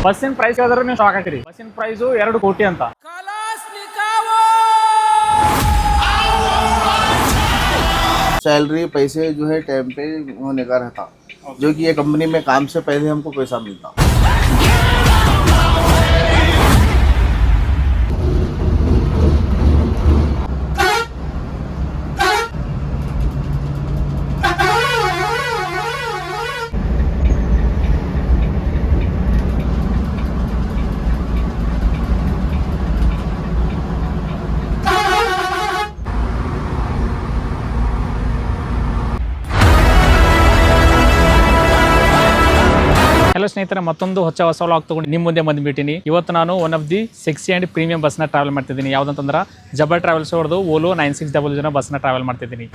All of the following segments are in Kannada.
ಬಸ್ಸಿನ ಪ್ರೈಸ್ ಹೇಳಿದ್ರೆ ನೀವು ಶಾಕ್ ಆಗ್ತೀರಿ. ಬಸ್ಸಿನ ಪ್ರೈಸ್ 2 ಕೋಟಿ ಅಂತ. सैलरी पैसे जो है टाइम पे होने का रहता, जो कि ये कंपनी में काम से पहले हमको पैसा मिलता. ಹಲೋ ಸ್ನೇಹಿತರೆ, ಮತ್ತೊಂದು ಹೊಸ ವ್ಲಾಗ್ ತಗೊಂಡು ನಿಮ್ಮ ಮುಂದೆ ಬಂದ್ಬಿಟ್ಟಿನಿ. ಇವತ್ತು ನಾನು one of the sexy and premium ಬಸ್ನ ಟ್ರಾವೆಲ್ ಮಾಡ್ತಿದ್ದೀನಿ. ಯಾವುದಂತಂದ್ರೆ ಜಬರ್ ಟ್ರಾವೆಲ್ಸ್ ಅವ್ರದ್ದು ಓಲೋ 9600 ಬಸ್ನ ಟ್ರಾವೆಲ್ ಮಾಡ್ತಿದ್ದೀನಿ.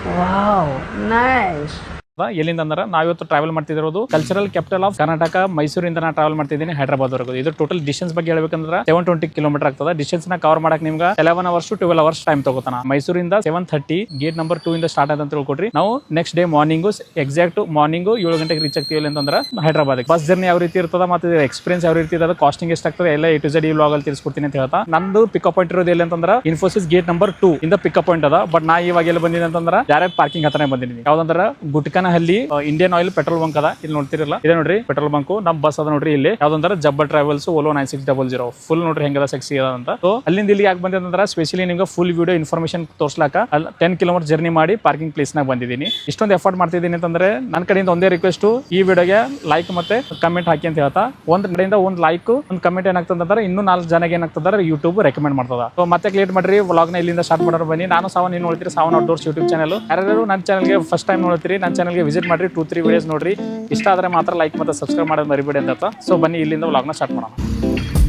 ಎಲ್ಲಿಂದ ಅಂದ್ರೆ ನಾವಿವತ್ತು ಟ್ರಾವೆಲ್ ಮಾಡ್ತಿರೋದು ಕಲ್ಚರಲ್ ಕ್ಯಾಪಿಟಲ್ ಆಫ್ ಕರ್ನಾಟಕ ಮೈಸೂರಿಂದ ನಾನು ಟ್ರಾವೆಲ್ ಮಾಡ್ತಿದ್ದೀನಿ ಹೈದರಾಬಾದ್ ವರೆಗೂ. ಇದು ಟೋಟಲ್ ಡಿಸ್ಟೆನ್ಸ್ ಬಗ್ಗೆ ಹೇಳ್ಬೇಕಂದ್ರೆ 720 ಕಿಲೋಮೀಟರ್ ಆಗ್ತದೆ. ಡಿಸ್ಟೆನ್ಸ್ ನ ಕವರ್ ಮಾಡಕ್ ನಿಮ್ಗೆ 11 hours to 12 hours ಟೈಮ್ ತಗೋತಾನ. ಮೈಸೂರಿಂದ 7:30 ಗೇಟ್ ನಂಬರ್ 2 ಇಂದ ಸ್ಟಾರ್ಟ್ ಆದ ಅಂತ ತಿಳ್ಕೊಟ್ರಿ. ನಾವು next day morning exact morning 7 ಗಂಟೆಗೆ ರೀಚ್ ಆಗ್ತೀವಿ ಅಂತಂದ್ರೆ ಹೈದರಾಬಾದ್. ಬಸ್ ಜರ್ನಿ ಯಾವ ರೀತಿ ಇರ್ತದ ಮತ್ತೆ ಎಕ್ಸ್ಪೀರಿಯನ್ಸ್ ಯಾವ ರೀತಿ ಇರ್ತದೆ, ಕಾಸ್ಟಿಂಗ್ ಎಷ್ಟಾಗ್ತದೆ ಎಲ್ಲ A to Z ಈ ವ್ಲಾಗ್ ಅಲ್ಲಿ ತಿಳಿಸ್ಕೊಡ್ತೀನಿ ಅಂತ ಹೇಳ್ತಾ. ನಂದು ಪಿಕಪ್ ಪಾಯಿಂಟ್ ಇರೋದು ಎಲ್ಲಿ ಅಂತಂದ್ರೆ ಇನ್ಫೋಸಿಸ್ ಗೇಟ್ ನಂಬರ್ 2 ಇಂದ ಪಿಕಪ್ ಪಾಯಿಂಟ್ ಅದ. ಬಟ್ ನಾ ಇವಾಗ ಎಲ್ಲಿ ಬಂದಿದ್ದೀನಿ ಅಂತಂದ್ರೆ ಡೈರೆಕ್ಟ್ ಪಾರ್ಕಿಂಗ್ ಹತ್ರನೇ ಬಂದಿದ್ದೀನಿ. ಯಾವ್ದಂದ್ರೆ ಗುಟ್ಕನಹಳ್ಳಿ ಇಂಡಿಯನ್ ಆಯಿಲ್ ಪೆಟ್ರೋಲ್ ಬಂಕ್ ಅದ. ಇಲ್ಲಿ ನೋಡ್ತಿರಲ್ಲ, ಇದೆ ನೋಡ್ರಿ ಪೆಟ್ರೋಲ್ ಬಂಕ್. ನಮ್ ಬಸ್ ಅದ ನೋಡ್ರಿ ಇಲ್ಲಿ. ಯಾವ್ದಂದ್ರೆ ಜಬ್ಬರ್ ಟ್ರಾವೆಲ್ಸ್ ಓಲೋ 9600 ಫುಲ್ ನೋಡ್ರಿ ಹೆಂಗದ ಸೆಕ್ಸಿ ಅದ ಅಂತ. ಸೊ ಅಲ್ಲಿಂದ ಇಲ್ಲಿ ಯಾಕೆ ಬಂದಿದೆ ಅಂದ್ರೆ ಸ್ಪೆಷಲಿ ನಿಮ್ಗೆ ಫುಲ್ ವಿಡಿಯೋ ಇನ್ಫಾರ್ಮೇಶನ್ ತೋರ್ಸ್ಲಾಕ 10 ಕಿಲೋಮೀಟರ್ ಜರ್ನಿ ಮಾಡಿ ಪಾರ್ಕಿಂಗ್ ಪ್ಲೇಸ್ ನಾಗ ಬಂದಿದ್ದೀನಿ. ಇಷ್ಟೊಂದು ಎಫರ್ಟ್ ಮಾಡ್ತಿದ್ದೀನಿ ಅಂತಂದ್ರೆ ನನ್ನ ಕಡೆಯಿಂದ ಒಂದೇ ರಿಕ್ವೆಸ್ಟ್, ಈ ವಿಡಿಯೋಗೆ ಲೈಕ್ ಮತ್ತೆ ಕಮೆಂಟ್ ಹಾಕಿ ಅಂತ ಹೇಳ್ತಾ. ಒಂದ್ ಕಡೆಯಿಂದ ಒಂದ್ ಲೈಕ್ ಒಂದ್ ಕಮೆಂಟ್ ಏನಾಗ್ತದಂದ್ರೆ ಇನ್ನೂ 4 ಜನಗೆ ಏನಾಗ್ತದ್ರೆ ಯೂಟ್ಯೂಬ್ ರೆಕಮೆಂಡ್ ಮಾಡ್ತದ. ಸೊ ಮತ್ತೆ ಲೇಟ್ ಮಾಡ್ರಿ, ವ್ಲಾಗ್ ನ ಇಲ್ಲಿಂದ ಸ್ಟಾರ್ಟ್ ಮಾಡೋರು ಬನ್ನಿ. ನಾನು ಸಾವನ್ ನೀವು ನೋಡ್ತೀರಿ, ಸಾವನ್ ಔಟ್ಡೋರ್ಸ್ ಯೂಟ್ಯೂಬ್ ಚಾನಲ್. ಯಾರು ನನ್ನ ಚಾನಲ್ಗೆ ಫಸ್ಟ್ ಟೈಮ್ ನೋಡ್ತೀರಿ, ನನ್ನ ಚಾನಲ್ಗೆ ವಿಸಿಟ್ ಮಾಡ್ರಿ. 2-3 ವಿಡಿಯೋಸ್ ನೋಡ್ರಿ. ಇಷ್ಟ ಆದ್ರೆ ಮಾತ್ರ ಲೈಕ್ ಮತ್ತೆ ಸಬ್ಸ್ಕ್ರೈಬ್ ಮಾಡೋದು ಮರಿಬೇಡಿ ಅಂತ. ಸೊ ಬನ್ನಿ ಇಲ್ಲಿಂದ ವ್ಲಾಗ್ನ ಸ್ಟಾರ್ಟ್ ಮಾಡೋಣ.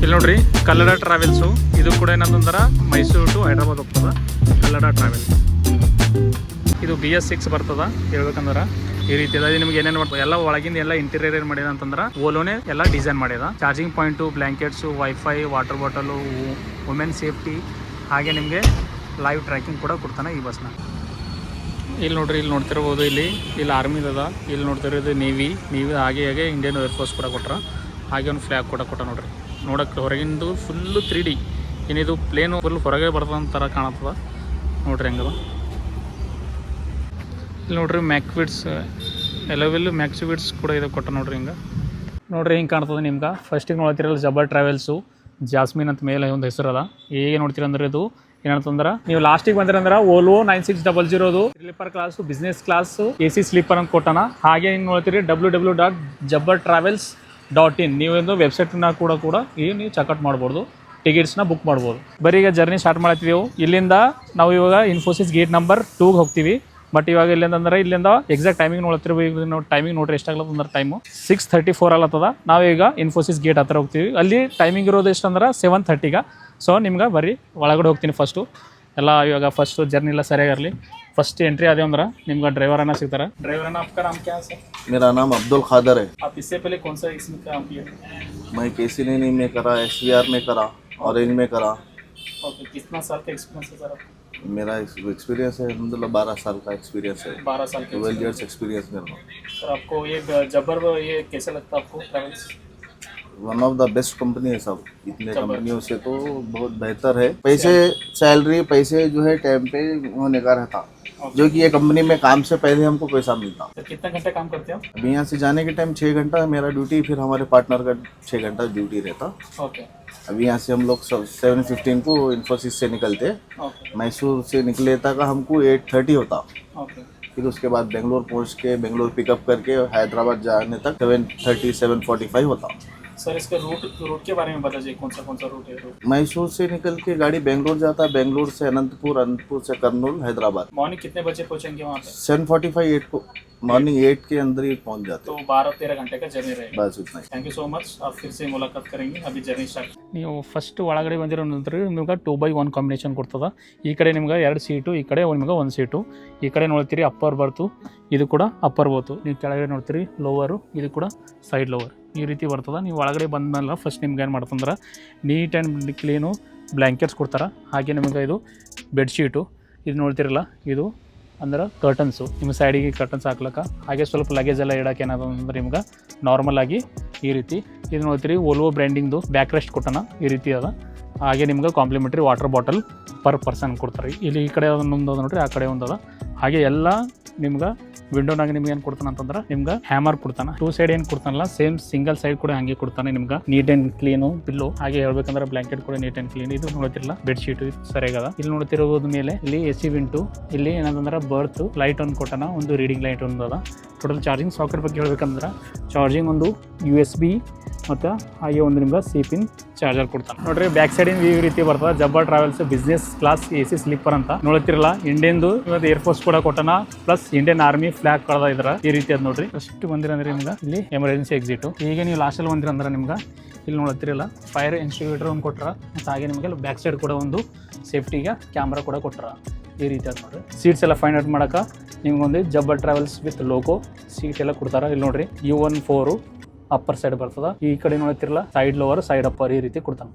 ಇಲ್ಲಿ ನೋಡ್ರಿ ಕಲ್ಲಡ ಟ್ರಾವೆಲ್ಸು. ಇದು ಕೂಡ ಏನಂತಂದ್ರೆ ಮೈಸೂರು ಟು ಹೈದರಾಬಾದ್ ಹೋಗ್ತದ ಕಲ್ಲಡ ಟ್ರಾವೆಲ್ಸ್. ಇದು BS6 ಬರ್ತದ. ಹೇಳ್ಬೇಕಂದ್ರೆ ಈ ರೀತಿ ಅದ. ನಿಮ್ಗೆ ಏನೇನು ಮಾಡ್ತದೆ ಎಲ್ಲ ಒಳಗಿಂದ ಎಲ್ಲ ಇಂಟೀರಿಯರ್ ಏನು ಮಾಡಿದ ಅಂತಂದ್ರೆ ಓಲೋನೇ ಎಲ್ಲ ಡಿಸೈನ್ ಮಾಡಿದ. Charging point, blankets, wifi, water bottle, women safety, ಹಾಗೆ ನಿಮಗೆ ಲೈವ್ ಟ್ರ್ಯಾಕಿಂಗ್ ಕೂಡ ಕೊಡ್ತಾನೆ ಈ ಬಸ್ನ. ಇಲ್ಲಿ ನೋಡ್ರಿ, ಇಲ್ಲಿ ನೋಡ್ತಿರ್ಬೋದು, ಇಲ್ಲಿ ಆರ್ಮಿದ ಅದ. ಇಲ್ಲಿ ನೋಡ್ತಿರೋದು ನೇವಿ ಹಾಗೆ ಇಂಡಿಯನ್ ಏರ್ಫೋರ್ಸ್ ಕೂಡ ಕೊಟ್ರ. ಹಾಗೆ ಒಂದು ಫ್ಲ್ಯಾಗ್ ಕೂಡ ಕೊಟ್ಟ ನೋಡ್ರಿ. ನೋಡಕ್ಕೆ ಹೊರಗಿಂದು ಫುಲ್ಲು 3D. ಏನಿದು ಪ್ಲೇನು ಫುಲ್ ಹೊರಗೆ ಬರ್ತದ ಥರ ಕಾಣತ್ತದ ನೋಡ್ರಿ ಹೆಂಗದ. ಇಲ್ಲಿ ನೋಡ್ರಿ ಮ್ಯಾಕ್ವಿಡ್ಸ್ ಮ್ಯಾಕ್ಸಿವಿಡ್ಸ್ ಕೂಡ ಇದು ಕೊಟ್ಟ ನೋಡ್ರಿ. ನೋಡ್ರಿ ಹಿಂಗೆ ಕಾಣ್ತದೆ ನಿಮ್ಗೆ. ಫಸ್ಟಿಗೆ ನೋಡ್ತಿರಲ್ಲ ಜಬರ್ ಟ್ರಾವೆಲ್ಸು ಜಾಸ್ಮಿನ್ ಅಂತ ಮೇಲೆ ಒಂದು ಹೆಸರು ಅದ. ಹೇಗೆ ನೋಡ್ತೀರ ಅಂದ್ರೆ ಇದು ಏನಂತಂದ್ರೆ ನೀವು ಲಾಸ್ಟಿಗೆ ಬಂದಿರಂದ್ರೆ ಓಲೋ 9600 sleeper class, business class, AC sleeper ಅಂತ ಕೊಟ್ಟಾನ. ಹಾಗೆ ಹಿಂಗೆ ನೋಡ್ತೀರಿ www.jabbartravels.in ನೀವು ವೆಬ್ಸೈಟ್ನ ಕೂಡ ನೀವು ಚೆಕ್ಔಟ್ ಮಾಡ್ಬೋದು, ಟಿಕೆಟ್ಸ್ನ ಬುಕ್ ಮಾಡ್ಬೋದು. ಬರೀ ಈಗ ಜರ್ನಿ ಸ್ಟಾರ್ಟ್ ಮಾಡ್ತಿದ್ದೆವು. ಇಲ್ಲಿಂದ ನಾವು ಇವಾಗ ಇನ್ಫೋಸಿಸ್ ಗೇಟ್ ನಂಬರ್ 2 ಹೋಗ್ತೀವಿ. ಬಟ್ ಇವಾಗ ಇಲ್ಲಿಂದ ಎಕ್ಸಾಕ್ಟ್ ಟೈಮಿಂಗ್ ನೋಡ್ತಿರ್ಬೋದು. ಈಗ ನಾವು ಟೈಮಿಂಗ್ ನೋಡ್ರಿ ಎಷ್ಟಾಗ್ಲತ್ತಂದ್ರೆ ಟೈಮು 6:34 ಆಗ್ಲತ್ತದ. ನಾವೀಗ ಇನ್ಫೋಸಿಸ್ ಗೇಟ್ ಹತ್ರ ಹೋಗ್ತೀವಿ. ಅಲ್ಲಿ ಟೈಮಿಂಗ್ ಇರೋದು ಎಷ್ಟಂದ್ರೆ 7:30ಗೆ. ಸೊ ನಿಮ್ಗೆ ಬರ್ರಿ ಒಳಗಡೆ ಹೋಗ್ತೀನಿ ಫಸ್ಟು. ಎಲ್ಲ ಇವಾಗ ಫಸ್ಟ್ ಜರ್ನಿ ಎಲ್ಲ ಸರಿಯಾಗಿರಲಿ. ಫಸ್ಟ್ ಎಂಟ್ರಿ ಅದೇ ಅಂದ್ರೆ ನಿಮ್ಗೆ ड्राइवर आना सिकता है. ड्राइवर आना आपका नाम क्या है सर? मेरा नाम अब्दुल खादर है. आप इससे पहले कौन सा इसमें काम किया? मैं KCN में करा, SVR में करा, ऑरेंज में करा. ओके, कितना साल का एक्सपीरियंस है सर आपका? मेरा एक्सपीरियंस है अलहमदुलिल्लाह 12 साल का एक्सपीरियंस है. 12 साल का 12 years एक्सपीरियंस मेरा. सर आपको ये जबर ये कैसे लगता है आपको travels? One of the best company है सब. इतने कंपनियों से तो बहुत बेहतर है. सैलरी पैसे जो है टाइम पे होने का रहता, जो कि ये कंपनी में काम से पहले हमको पैसा मिलता. तो कितना घंटे काम करते हो? अभी यहाँ से जाने के टाइम 6 घंटा मेरा ड्यूटी, फिर हमारे पार्टनर का 6 घंटा ड्यूटी रहता. ओके. अभी यहाँ से हम लोग 7:15 को इन्फोसिस से निकलते. मैसूर से निकले तक हमको 8:30 होता. फिर उसके बाद बेंगलोर पहुँच के बेंगलोर पिकअप करके हैदराबाद जाने तक 7:30 7:45 होता. सर इसका रूट के बारे में बताइए, कौन सा रूट है? मैसूर से निकल के गाड़ी बेंगलोर जाता है, बेंगलोर से अनंतपुर, अनंतपुर से कर्नूल, हैदराबाद. मॉर्निंग कितने बजे पहुंचेंगे वहाँ पे? 7:45 8 को मॉर्निंग 8 के अंदर ही पहुंच जाते. तो 12-13 घंटे का जर्नी रहेगा. बस उतना ही. Thank you so much. आप फिर से मुलाकात करेंगे. अभी जर्नी स्टार्ट. ನೀವು ಫಸ್ಟ್ ಒಳಗಡೆ ಬಂದಿರೋ ನಂತರ ನಿಮ್ಗೆ 2x1 ಕಾಂಬಿನೇಷನ್ ಕೊಡ್ತದ. ಈ ಕಡೆ ನಿಮ್ಗೆ 2 ಸೀಟು, ಈ ಕಡೆ ನಿಮ್ಗೆ 1 ಸೀಟು. ಈ ಕಡೆ ನೋಡ್ತೀರಿ ಅಪ್ಪರ್ ಬರ್ತು, ಇದು ಕೂಡ ಅಪ್ಪರ್ ಬರ್ತು. ನೀವು ಕೆಳಗಡೆ ನೋಡ್ತೀರಿ ಲೋವರು, ಇದು ಕೂಡ ಸೈಡ್ ಲೋವರ್. ಈ ರೀತಿ ಬರ್ತದೆ. ನೀವು ಒಳಗಡೆ ಬಂದಮೇಲೆ ಫಸ್ಟ್ ನಿಮ್ಗೆ ಏನು ಮಾಡ್ತಂದ್ರೆ ನೀಟ್ ಆ್ಯಂಡ್ ಕ್ಲೀನು ಬ್ಲ್ಯಾಂಕೆಟ್ಸ್ ಕೊಡ್ತಾರೆ. ಹಾಗೆ ನಿಮಗೆ ಇದು ಬೆಡ್ಶೀಟು, ಇದು ನೋಡ್ತಿರಲ್ಲ ಇದು ಅಂದ್ರೆ ಕರ್ಟನ್ಸು, ನಿಮ್ಮ ಸೈಡಿಗೆ ಕರ್ಟನ್ಸ್ ಹಾಕ್ಲಕ್ಕ. ಹಾಗೆ ಸ್ವಲ್ಪ ಲಗೇಜ್ ಎಲ್ಲ ಇಡೋಕೆ ಏನಾದ್ರು ಅಂದ್ರೆ ನಿಮ್ಗೆ ನಾರ್ಮಲ್ ಆಗಿ ಈ ರೀತಿ ಇದು ನೋಡ್ತೀರಿ ಓಲ್ವೋ ಬ್ರ್ಯಾಂಡಿಂಗ್ದು ಬ್ಯಾಕ್ ರೆಸ್ಟ್ ಕೊಟ್ಟನ ಈ ರೀತಿ ಅದ. ಹಾಗೆ ನಿಮ್ಗೆ complimentary water bottle per person ಕೊಡ್ತಾರೆ. ಇಲ್ಲಿ ಈ ಕಡೆ ಒಂದೊಂದು ಅದ ನೋಡ್ರಿ, ಆ ಕಡೆ ಒಂದದ. ಹಾಗೆ ಎಲ್ಲ ನಿಮ್ಗೆ ವಿಂಡೋನಾಗ ನಿಮ್ಗೆ ಏನು ಕೊಡ್ತಾನೆ ಅಂತಂದ್ರೆ ನಿಮ್ಗೆ ಹ್ಯಾಮರ್ ಕೊಡ್ತಾನೆ. 2 ಸೈಡ್ ಏನು ಕೊಡ್ತಾನಲ್ಲ ಸೇಮ್ ಸಿಂಗಲ್ ಸೈಡ್ ಕೂಡ ಹಂಗೆ ಕೊಡ್ತಾನೆ ನಿಮ್ಗೆ. ನೀಟ್ ಆ್ಯಂಡ್ ಕ್ಲೀನು ಪಿಲ್ಲೋ, ಹಾಗೆ ಹೇಳ್ಬೇಕಂದ್ರೆ ಬ್ಲಾಂಕೆಟ್ ಕೂಡ ನೀಟ್ ಆ್ಯಂಡ್ ಕ್ಲೀನ್. ಇದು ನೋಡ್ತಿರಲ್ಲ ಬೆಡ್ಶೀಟ್ ಇದು ಸರಿಯಾಗದ. ಇಲ್ಲಿ ನೋಡ್ತಿರೋದ್ರ ಮೇಲೆ ಇಲ್ಲಿ AC ವಿಂಟು, ಇಲ್ಲಿ ಏನಂತಂದ್ರೆ ಬರ್ತ್ ಲೈಟ್ ಒಂದು ಕೊಟ್ಟನ, ಒಂದು ರೀಡಿಂಗ್ ಲೈಟ್ ಒಂದು ಅದ. ಟೋಟಲ್ ಚಾರ್ಜಿಂಗ್ ಸಾಕೆಟ್ ಬಗ್ಗೆ ಹೇಳ್ಬೇಕಂದ್ರೆ ಚಾರ್ಜಿಂಗ್ ಒಂದು USB ಮತ್ತು ಹಾಗೆ ಒಂದು ನಿಮ್ಗೆ C-ಪಿನ್ ಚಾರ್ಜರ್ ಕೊಡ್ತಾನೆ ನೋಡ್ರಿ. ಬ್ಯಾಕ್ ಸೈಡಿನ ಈ ರೀತಿ ಬರ್ತದೆ. Jabbar travels business class AC sleeper ಅಂತ ನೋಡ್ತಿರಲ್ಲ. ಇಂಡಿಯನ್ದು ಇವತ್ತು ಏರ್ಫೋರ್ಸ್ ಕೂಡ ಕೊಟ್ಟನ, ಪ್ಲಸ್ ಇಂಡಿಯನ್ ಆರ್ಮಿ ಫ್ಲಾಗ್ ಕಳೆದ ಇದ್ರ ಈ ರೀತಿ ಅದ್ ನೋಡ್ರಿ. ಅಷ್ಟು ಬಂದಿರಂದ್ರೆ ನಿಮ್ಗೆ ಇಲ್ಲಿ ಎಮರ್ಜೆನ್ಸಿ ಎಕ್ಸಿಟ್. ಈಗ ನೀವು ಲಾಸ್ಟಲ್ಲಿ ಬಂದಿರಂದ್ರೆ ನಿಮ್ಗೆ ಇಲ್ಲಿ ನೋಡ್ತಿರಲ್ಲ ಫೈರ್ ಇನ್ಸ್ಟಿಟ್ಯೂಟರ್ ಒಂದು ಕೊಟ್ಟರ, ಮತ್ತು ಹಾಗೆ ನಿಮಗೆ ಬ್ಯಾಕ್ ಸೈಡ್ ಕೂಡ ಒಂದು ಸೇಫ್ಟಿಗೆ ಕ್ಯಾಮ್ರಾ ಕೂಡ ಕೊಟ್ಟರ ಈ ರೀತಿ ಅದು ನೋಡ್ರಿ. ಸೀಟ್ಸ್ ಎಲ್ಲ ಫೈಂಡ್ ಔಟ್ ಮಾಡೋಕೆ ನಿಮ್ಗೊಂದು Jabbar travels with logo seat ಎಲ್ಲ ಕೊಡ್ತಾರೆ. ಇಲ್ಲಿ ನೋಡ್ರಿ U14 ಅಪ್ಪರ್ ಸೈಡ್ ಬರ್ತದ. ಈ ಕಡೆ ನೋಡ್ತಿರಲ್ಲ ಸೈಡ್ ಲೋವರ್ ಸೈಡ್ ಅಪ್ಪರ್ ಈ ರೀತಿ ಕೊಡ್ತಾನೆ.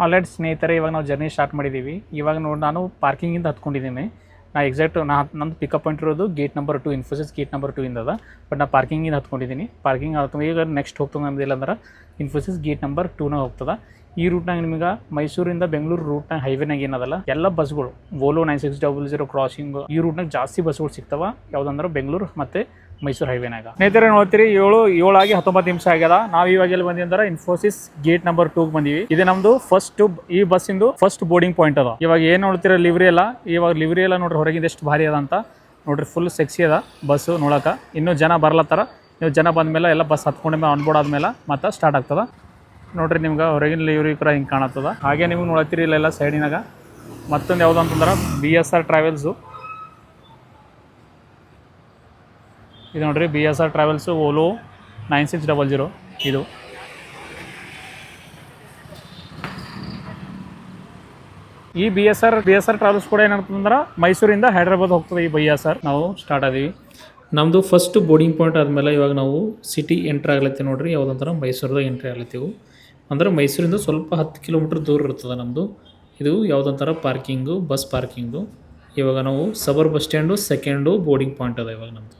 ಆಲ್ರೆಡಿ ಸ್ನೇಹಿತರೆ ಇವಾಗ ನಾವು ಜರ್ನಿ ಸ್ಟಾರ್ಟ್ ಮಾಡಿದ್ದೀವಿ. ಇವಾಗ ನೋಡಿ ನಾನು ಪಾರ್ಕಿಂಗಿಂದ ಹತ್ಕೊಂಡಿದ್ದೀನಿ. ನಾ ಎಕ್ಸಾಕ್ಟ್ ನಂದು ಪಿಕಪ್ ಪಾಯಿಂಟ್ ಇರೋದು gate number 2 Infosys gate number 2 ಇಂದ ಅದ. ಬಟ್ ನಾ ಪಾರ್ಕಿಂಗಿಂದ ಹತ್ಕೊಂಡಿದ್ದೀನಿ. ಪಾರ್ಕಿಂಗ್ ಈಗ ನೆಕ್ಸ್ಟ್ ಹೋಗ್ತದೆ ನಮ್ದಿಲ್ಲ ಅಂದ್ರೆ ಇನ್ಫೋಸಿಸ್ ಗೇಟ್ ನಂಬರ್ 2ನಾಗ ಹೋಗ್ತದೆ. ಈ ರೂಟ್ನಾಗ ನಿಮಗೆ ಮೈಸೂರಿಂದ ಬೆಂಗಳೂರು ರೂಟ್ನಾಗ ಹೈವೇನಾಗ ಏನದಲ್ಲ ಎಲ್ಲ ಬಸ್ಗಳು ವೋಲೋ 9600 ಕ್ರಾಸಿಂಗ್ ಈ ರೂಟ್ನಾಗ ಜಾಸ್ತಿ ಬಸ್ಗಳು ಸಿಗ್ತಾವ. ಯಾವುದಂದ್ರೆ ಬೆಂಗಳೂರು ಮತ್ತು ಮೈಸೂರು ಹೈವೇನಾಗ. ಸ್ನೇಹಿತರೆ ನೋಡ್ತೀರಿ 7 ಆಗಿ 19 ನಿಮಿಷ ಆಗ್ಯದ. ನಾವು ಇವಾಗ ಎಲ್ಲಿ ಬಂದಿ ಅಂದ್ರೆ ಇನ್ಫೋಸಿಸ್ ಗೇಟ್ ನಂಬರ್ 2 ಬಂದಿವಿ. ಇದು ನಮ್ದು ಫಸ್ಟ್ ಈ ಬಸ್ಸಿಂದು ಫಸ್ಟ್ ಬೋರ್ಡಿಂಗ್ ಪಾಯಿಂಟ್ ಅದ. ಇವಾಗ ಏನು ನೋಡ್ತೀರ ಲಿವ್ರಿ ಎಲ್ಲ, ಇವಾಗ ಲಿವ್ರಿ ಎಲ್ಲ ನೋಡ್ರಿ ಹೊರಗಿಂದ ಎಷ್ಟು ಭಾರಿ ಅದ ಅಂತ ನೋಡ್ರಿ. ಫುಲ್ ಸೆಕ್ಸಿ ಅದ ಬಸ್ಸು ನೋಡಕ್ಕೆ. ಇನ್ನೂ ಜನ ಬರ್ಲತ್ತಾರ. ನೀವು ಜನ ಬಂದಮೇಲೆ ಎಲ್ಲ ಬಸ್ ಹತ್ಕೊಂಡ ಮೇಲೆ ಆನ್ಬೋರ್ಡ್ ಆದ್ಮೇಲೆ ಮತ್ತೆ ಸ್ಟಾರ್ಟ್ ಆಗ್ತದ ನೋಡ್ರಿ. ನಿಮ್ಗೆ ಹೊರಗಿನ ಲಿವ್ರಿ ಕೂಡ ಹಿಂಗೆ ಕಾಣತ್ತದ. ಹಾಗೆ ನಿಮ್ಗೆ ನೋಡ್ತೀರಿ ಇಲ್ಲೆಲ್ಲ ಸೈಡಿನಾಗ ಮತ್ತೊಂದು ಯಾವುದು ಅಂತಂದ್ರೆ BSR ಟ್ರಾವೆಲ್ಸು. ಇದು ನೋಡ್ರಿ BSR ಟ್ರಾವೆಲ್ಸು ಓಲೋ 9600 ಇದು. ಈ BSR ಟ್ರಾವೆಲ್ಸ್ ಕೂಡ ಏನಂತಂದ್ರೆ ಮೈಸೂರಿಂದ ಹೈದ್ರಾಬಾದ್ ಹೋಗ್ತದೆ ಈ BSR. ನಾವು ಸ್ಟಾರ್ಟ್ ಆದೀವಿ. ನಮ್ಮದು ಫಸ್ಟ್ ಬೋರ್ಡಿಂಗ್ ಪಾಯಿಂಟ್ ಆದಮೇಲೆ ಇವಾಗ ನಾವು ಸಿಟಿ ಎಂಟ್ರಿ ಆಗ್ಲತ್ತೀವಿ ನೋಡ್ರಿ. ಯಾವುದಂದ್ರೆ ಮೈಸೂರದಾಗ ಎಂಟ್ರಿ ಆಗ್ಲತ್ತೀವಿ. ಅಂದ್ರೆ ಮೈಸೂರಿಂದ ಸ್ವಲ್ಪ 10 ಕಿಲೋಮೀಟ್ರ್ ದೂರ ಇರ್ತದೆ ನಮ್ಮದು. ಇದು ಯಾವುದಂತಾರೆ ಪಾರ್ಕಿಂಗು, ಬಸ್ ಪಾರ್ಕಿಂಗು. ಇವಾಗ ನಾವು ಸಬರ್ bus stand second boarding point ಅದ ಇವಾಗ ನಮ್ಮದು.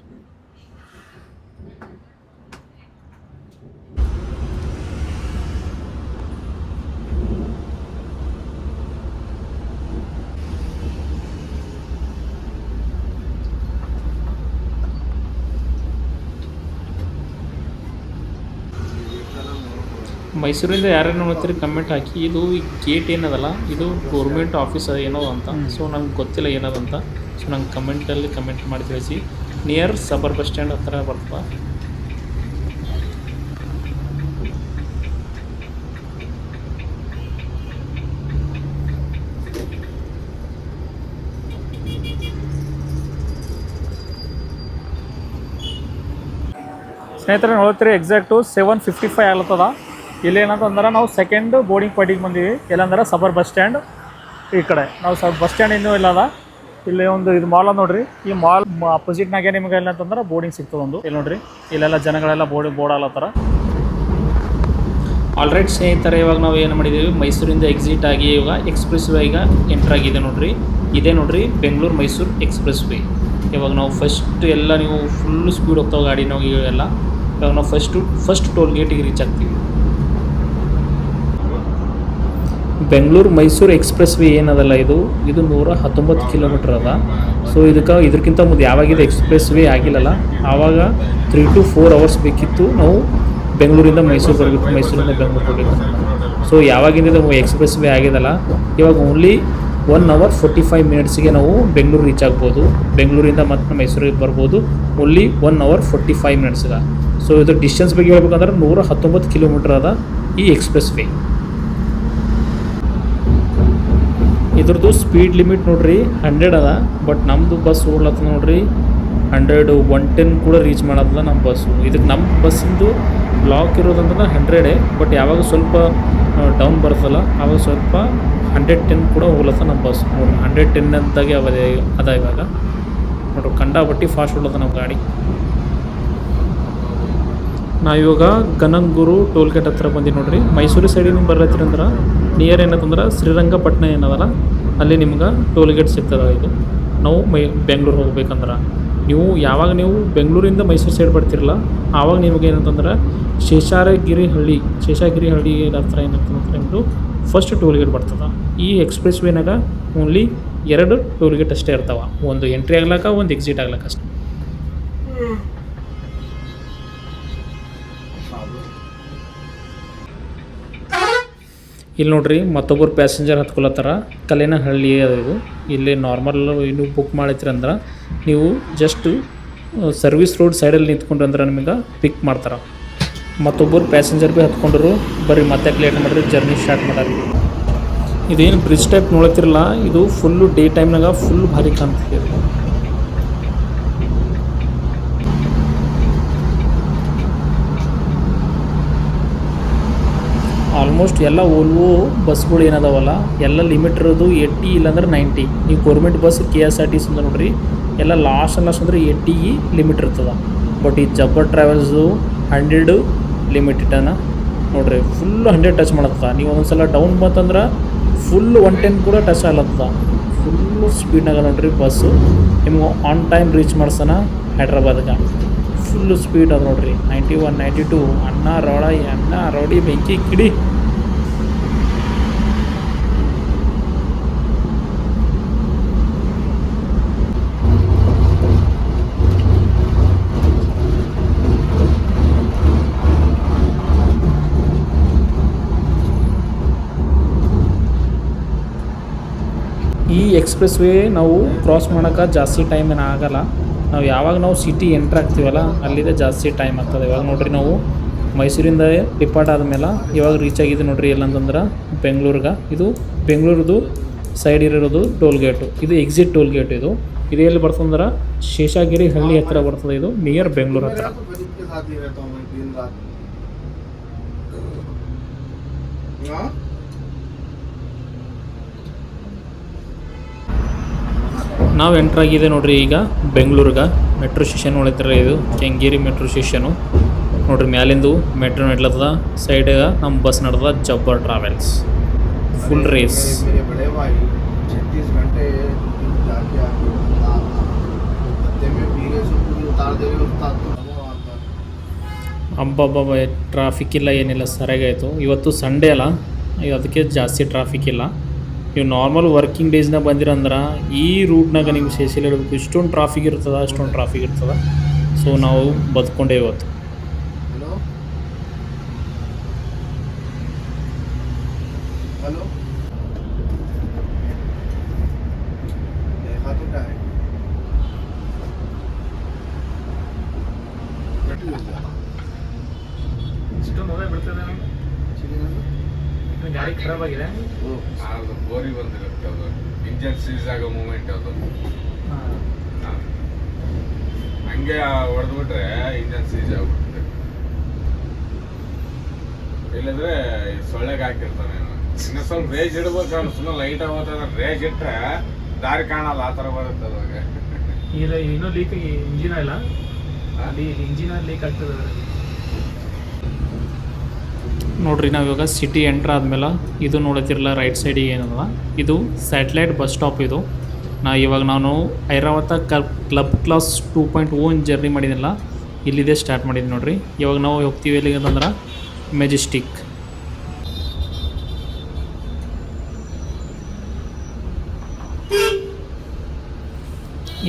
ಮೈಸೂರಿಂದ ಯಾರ್ಯಾರು ನೋಡ್ತೀರಿ ಕಮೆಂಟ್ ಹಾಕಿ. ಇದು ಈ ಗೇಟ್ ಏನದಲ್ಲ ಇದು ಗೌರ್ಮೆಂಟ್ ಆಫೀಸ್ ಏನೋ ಅಂತ. ಸೊ ನಂಗೆ ಗೊತ್ತಿಲ್ಲ ಏನದಂತ. ಸೊ ನಂಗೆ ಕಮೆಂಟಲ್ಲಿ ಕಮೆಂಟ್ ಮಾಡಿ ತಿಳಿಸಿ. ನಿಯರ್ ಸಬರ್ ಬಸ್ ಸ್ಟ್ಯಾಂಡ್ ಹತ್ರ ಬರ್ತದೆ. ಸ್ನೇಹಿತರೆ ನೋಡ್ತೀರಿ ಎಕ್ಸಾಕ್ಟು 7:55 ಆಗ್ಲತ್ತದ. ಇಲ್ಲಿ ಏನಂತಂದ್ರೆ ನಾವು ಸೆಕೆಂಡ್ ಬೋರ್ಡಿಂಗ್ ಪಾಯಿಂಟಿಗೆ ಬಂದೀವಿ. ಎಲ್ಲಂದ್ರೆ ಸಬರ್ ಬಸ್ ಸ್ಟ್ಯಾಂಡ್ ಈ ಕಡೆ. ನಾವು ಬಸ್ ಸ್ಟ್ಯಾಂಡ್ ಇನ್ನೂ ಇಲ್ಲ ಅದ. ಇಲ್ಲಿ ಒಂದು ಇದು ಮಾಲ್ ನೋಡ್ರಿ. ಈ ಮಾಲ್ ಅಪೋಸಿಟ್ನಾಗೆ ನಿಮ್ಗೆ ಏನಂತಂದ್ರೆ ಬೋರ್ಡಿಂಗ್ ಸಿಗ್ತದೆ ಒಂದು. ಇಲ್ಲಿ ನೋಡ್ರಿ ಇಲ್ಲೆಲ್ಲ ಜನಗಳೆಲ್ಲ ಬೋರ್ಡ್ ಆಗ್ಲತ್ತಾರ. ಆಲ್ರೈಟ್ ಸ್ನೇಹಿತರೆ, ಇವಾಗ ನಾವು ಏನು ಮಾಡಿದ್ದೀವಿ, ಮೈಸೂರಿಂದ ಎಕ್ಸಿಟ್ ಆಗಿ ಇವಾಗ ಎಕ್ಸ್ಪ್ರೆಸ್ ವೇ ಈಗ ಎಂಟ್ರ್ ಆಗಿದೆ ನೋಡ್ರಿ. ಇದೇ ನೋಡ್ರಿ ಬೆಂಗಳೂರು ಮೈಸೂರು ಎಕ್ಸ್ಪ್ರೆಸ್ ವೇ. ಇವಾಗ ನಾವು ಫಸ್ಟ್ ಎಲ್ಲ ನೀವು ಫುಲ್ ಸ್ಪೀಡ್ ಹೋಗ್ತಾವೆ ಗಾಡಿ ನಾವು ಇವೆಲ್ಲ. ಇವಾಗ ನಾವು ಫಸ್ಟ್ ಟೋಲ್ ಗೇಟಿಗೆ ರೀಚ್ ಆಗ್ತೀವಿ. ಬೆಂಗಳೂರು ಮೈಸೂರು ಎಕ್ಸ್ಪ್ರೆಸ್ ವೇ ಏನದಲ್ಲ ಇದು 119 ಕಿಲೋಮೀಟ್ರ್ ಅದ. ಸೊ ಇದಕ್ಕಿಂತ ಮುಂದೆ ಯಾವಾಗಿದ್ದು ಎಕ್ಸ್ಪ್ರೆಸ್ ವೇ ಆಗಿಲ್ಲಲ್ಲ, ಆವಾಗ 3 to 4 hours ಬೇಕಿತ್ತು ನಾವು ಬೆಂಗಳೂರಿಂದ ಮೈಸೂರು ಬರಬೇಕು, ಮೈಸೂರಿಂದ ಬೆಂಗಳೂರು ಬರಬೇಕು. ಸೊ ಯಾವಾಗಿಂದ ಎಕ್ಸ್ಪ್ರೆಸ್ ವೇ ಆಗಿದಲ್ಲ, ಇವಾಗ ಓನ್ಲಿ 1 hour 45 ಮಿನಿಟ್ಸ್ಗೆ ನಾವು ಬೆಂಗಳೂರು ರೀಚ್ ಆಗ್ಬೋದು. ಬೆಂಗಳೂರಿಂದ ಮತ್ತೆ ಮೈಸೂರಿಗೆ ಬರ್ಬೋದು ಓನ್ಲಿ 1 hour 45 ಮಿನಿಟ್ಸ್ಗೆ. ಸೊ ಇದು ಡಿಸ್ಟೆನ್ಸ್ ಬಗ್ಗೆ ಹೇಳ್ಬೇಕಂದ್ರೆ 119 ಕಿಲೋಮೀಟರ್ ಅದ ಈ ಎಕ್ಸ್ಪ್ರೆಸ್ ವೇ. ಇದ್ರದ್ದು ಸ್ಪೀಡ್ ಲಿಮಿಟ್ ನೋಡ್ರಿ 100 ಅದ, ಬಟ್ ನಮ್ಮದು ಬಸ್ ಓಡ್ಲತ್ತದ ನೋಡ್ರಿ 100 110 ಕೂಡ ರೀಚ್ ಮಾಡತ್ತದ ನಮ್ಮ ಬಸ್ಸು. ಇದಕ್ಕೆ ನಮ್ಮ ಬಸ್ಸಿಂದು ಬ್ಲಾಕ್ ಇರೋದಂದ್ರೆ 100, ಬಟ್ ಯಾವಾಗ ಸ್ವಲ್ಪ ಡೌನ್ ಬರ್ತಲ್ಲ ಆವಾಗ ಸ್ವಲ್ಪ 110 ಕೂಡ ಹೋಗ್ಲತ್ತ ನಮ್ಮ ಬಸ್. ನೋಡಿ 110 ಅಂತಾಗೆ ಅದ ಇವಾಗ ನೋಡ್ರಿ, ಕಂಡಾಪಟ್ಟಿ ಫಾಸ್ಟ್ ಹೋಗ್ಲತ್ತ ನಮ್ಮ ಗಾಡಿ. ನಾವಿವಾಗ ಗನಂಗೂರು ಟೋಲ್ ಗೇಟ್ ಹತ್ರ ಬಂದು ನೋಡ್ರಿ. ಮೈಸೂರು ಸೈಡಿಗೆ ನೀವು ಬರ್ಲತ್ತೀರಿ ಅಂದ್ರೆ ನಿಯರ್ ಏನಂತಂದ್ರೆ ಶ್ರೀರಂಗಪಟ್ಟಣ ಏನದಲ್ಲ ಅಲ್ಲಿ ನಿಮ್ಗೆ ಟೋಲ್ ಗೇಟ್ ಸಿಗ್ತದೆ. ಇದು ನಾವು ಬೆಂಗಳೂರು ಹೋಗ್ಬೇಕಂದ್ರೆ ಯಾವಾಗ ನೀವು ಬೆಂಗಳೂರಿಂದ ಮೈಸೂರು ಸೈಡ್ ಬರ್ತಿರಲ್ಲ ಆವಾಗ ನಿಮಗೆ ಏನಂತಂದ್ರೆ ಶೇಷಾಗಿರಿ ಹಳ್ಳಿ ಹತ್ರ ಏನಂತಂದ್ರೆ ನಿಮ್ಮದು ಫಸ್ಟ್ ಟೋಲ್ ಗೇಟ್ ಬರ್ತದೆ. ಈ ಎಕ್ಸ್ಪ್ರೆಸ್ ವೇನಾಗ ಓನ್ಲಿ 2 ಟೋಲ್ ಗೇಟ್ ಅಷ್ಟೇ ಇರ್ತಾವೆ, ಒಂದು ಎಂಟ್ರಿ ಆಗ್ಲಕ್ಕ ಒಂದು ಎಕ್ಸಿಟ್ ಆಗ್ಲಕ್ಕ ಅಷ್ಟೇ. ಇಲ್ಲಿ ನೋಡ್ರಿ ಮತ್ತೊಬ್ಬರು ಪ್ಯಾಸೆಂಜರ್ ಹತ್ಕೊಳತ್ತಾರ. ಕಲೇನಹಳ್ಳಿ ಅದು ಇದು. ಇಲ್ಲಿ ನಾರ್ಮಲ್ ನೀವು ಬುಕ್ ಮಾಡಿದ್ರಿ ಅಂದ್ರೆ ನೀವು ಜಸ್ಟ್ ಸರ್ವಿಸ್ ರೋಡ್ ಸೈಡಲ್ಲಿ ನಿಂತ್ಕೊಂಡ್ರಿ ಅಂದ್ರೆ ನಿಮಗೆ ಪಿಕ್ ಮಾಡ್ತಾರೆ. ಮತ್ತೊಬ್ಬರು ಪ್ಯಾಸೆಂಜರ್ ಭೀ ಹತ್ಕೊಂಡ್ರು. ಬರ್ರಿ ಮತ್ತೆ ಲೇಟ್ ಮಾಡಿರಿ, ಜರ್ನಿ ಸ್ಟಾರ್ಟ್ ಮಾಡಾರಿ. ಇದೇನು ಬ್ರಿಡ್ಜ್ ಟೈಪ್ ನೋಡ್ತಿರಲ್ಲ ಇದು ಫುಲ್ಲು ಡೇ ಟೈಮ್ನಾಗ ಫುಲ್ ಭಾರಿ ಕಾಣ್ತಿದೆ. ಆಲ್ಮೋಸ್ಟ್ ಎಲ್ಲ ಓಲ್ವೋ ಬಸ್ಗಳು ಏನದಾವಲ್ಲ ಎಲ್ಲ ಲಿಮಿಟ್ ಇರೋದು 80 ಇಲ್ಲಾಂದ್ರೆ 90. ನೀವು ಗೌರ್ಮೆಂಟ್ ಬಸ್ KSRTC ಅಂತ ನೋಡ್ರಿ ಎಲ್ಲ ಲಾಸ್ಟ್ ಅಂದ್ರೆ 80 ಲಿಮಿಟ್ ಇರ್ತದೆ. ಬಟ್ ಈ ಜಬ್ಬರ್ ಟ್ರಾವೆಲ್ಸು 100 ಲಿಮಿಟ್ ಇಟ್ಟನ ನೋಡ್ರಿ, ಫುಲ್ 100 ಟಚ್ ಮಾಡತ್ತದ. ನೀವು ಒಂದೊಂದ್ಸಲ ಡೌನ್ ಬಂತಂದ್ರೆ ಫುಲ್ 110 ಕೂಡ ಟಚ್ ಆಗ್ಲತ್ತದ. ಫುಲ್ಲು ಸ್ಪೀಡ್ನಾಗ ನೋಡ್ರಿ ಬಸ್ಸು ನಿಮ್ಗೆ ಆನ್ ಟೈಮ್ ರೀಚ್ ಮಾಡ್ಸೋಣ ಹೈದ್ರಾಬಾದ್ಗೆ. ಫುಲ್ಲು ಸ್ಪೀಡ್ ಅದು ನೋಡ್ರಿ 91 92 ಅಣ್ಣ ರೌಡಿ ಬೆಂಕಿ ಕಿಡಿ. ಈ ಎಕ್ಸ್ಪ್ರೆಸ್ ವೇ ನಾವು ಕ್ರಾಸ್ ಮಾಡೋಕೆ ಜಾಸ್ತಿ ಟೈಮ್ ಏನು ಆಗೋಲ್ಲ. ಯಾವಾಗ ನಾವು ಸಿಟಿ ಎಂಟ್ರ್ ಆಗ್ತೀವಲ್ಲ ಅಲ್ಲಿದೆ ಜಾಸ್ತಿ ಟೈಮ್ ಆಗ್ತದೆ. ಇವಾಗ ನೋಡ್ರಿ ನಾವು ಮೈಸೂರಿಂದ ಡಿಪಾರ್ಟ್ ಆದಮೇಲೆ ಇವಾಗ ರೀಚ್ ಆಗಿದೆ ನೋಡ್ರಿ ಎಲ್ಲಂತಂದ್ರೆ ಬೆಂಗಳೂರಿಗೆ. ಇದು ಬೆಂಗಳೂರದು ಸೈಡ್ ಇರೋದು ಟೋಲ್ ಗೇಟು, ಇದು ಎಕ್ಸಿಟ್ ಟೋಲ್ ಗೇಟ್. ಇದು ಎಲ್ಲಿ ಬರ್ತಂದ್ರೆ ಶೇಷಾಗಿರಿ ಹಳ್ಳಿ ಹತ್ರ ಬರ್ತದೆ. ಇದು ನಿಯರ್ ಬೆಂಗಳೂರು ಹತ್ರ. ನಾವು ಎಂಟ್ರಾಗಿದೆ ನೋಡ್ರಿ ಈಗ ಬೆಂಗಳೂರಿಗೆ. ಮೆಟ್ರೋ ಸ್ಟೇಷನ್ ನೋಡಿದ್ರೆ ಇದು ಕೆಂಗೇರಿ ಮೆಟ್ರೋ ಸ್ಟೇಷನು ನೋಡ್ರಿ. ಮ್ಯಾಲಿಂದು ಮೆಟ್ರೋ ನಡ್ಲತ್ತದ, ಸೈಡ್ಗೆ ನಮ್ಮ ಬಸ್ ನಡ್ದ ಜಬ್ಬರ್ ಟ್ರಾವೆಲ್ಸ್ ಫುಲ್ ರೇಸ್. ಅಬ್ಬಬ್ಬ ಟ್ರಾಫಿಕ್ ಇಲ್ಲ ಏನಿಲ್ಲ, ಸರಿಯಾಗಾಯಿತು. ಇವತ್ತು ಸಂಡೇ ಅಲ್ಲ, ಅದಕ್ಕೆ ಜಾಸ್ತಿ ಟ್ರಾಫಿಕ್ ಇಲ್ಲ. ನೀವು ನಾರ್ಮಲ್ ವರ್ಕಿಂಗ್ ಡೇಸ್ನಾಗ ಬಂದಿರಂದ್ರೆ ಈ ರೂಟ್ನಾಗ ನೀವು ಸೇಸಿಲ್ ಹೇಳಬೇಕು ಇಷ್ಟೊಂದು ಟ್ರಾಫಿಕ್ ಇರ್ತದೆ. ಸೊ ನಾವು ಬದುಕೊಂಡೆ ಇವತ್ತು. ಗಾಡಿ ಖರಾಬ್ ಆಗಿದೆ, ಬೋರಿ ಬಂದಿರುತ್ತೆ. ಅದು ಇಂಜನ್ ಸೀಸ್ ಆಗೋ ಮೂಮೆಂಟ್ ಅದು ಹಂಗೆ ಹೊಡೆದ್ಬಿಟ್ರೆ ಇಂಜನ್ ಸೀಸ್ ಆಗ್ಬಿಡುತ್ತೆ. ಇಲ್ಲಂದ್ರೆ ಸೊಳ್ಳೆಗೆ ಹಾಕಿರ್ತಾನೆ. ಇನ್ನು ಸ್ವಲ್ಪ ರೇಜ್ ಇಡ್ಬೇಕು, ಅವ್ನು ಸುಮ್ಮನೆ ಲೈಟ್ ಆಗೋದ್ರೆ ರೇಜ್ ಇಟ್ಟರೆ ದಾರಿ ಕಾಣಲ್ಲ, ಆ ಥರ ಬರುತ್ತೆ ಅವಾಗ. ಇಲ್ಲ ಇನ್ನೂ ಲೀಕ್ ಇಂಜಿನ್ ಇಲ್ಲ, ಇಂಜಿನ್ ಲೀಕ್ ಆಗ್ತದೆ ನೋಡ್ರಿ. ನಾವಿವಾಗ ಸಿಟಿ ಎಂಟ್ರ್ ಆದಮೇಲೆ ಇದು ನೋಡತ್ತಿರಲ್ಲ ರೈಟ್ ಸೈಡಿಗೆ ಏನದ ಇದು ಸ್ಯಾಟಲೈಟ್ ಬಸ್ ಸ್ಟಾಪ್. ಇದು ಇವಾಗ ನಾನು ಐರಾವತ ಕ್ಲಬ್ ಕ್ಲಾಸ್ 2.0 ಜರ್ನಿ ಮಾಡಿದ್ನಲ್ಲ ಇಲ್ಲಿದೆ ಸ್ಟಾರ್ಟ್ ಮಾಡಿದ್ದೀನಿ ನೋಡ್ರಿ. ಇವಾಗ ನಾವು ಹೋಗ್ತೀವಿ ಎಲ್ಲಿಗೆ ಅಂತಂದ್ರೆ ಮೆಜೆಸ್ಟಿಕ್.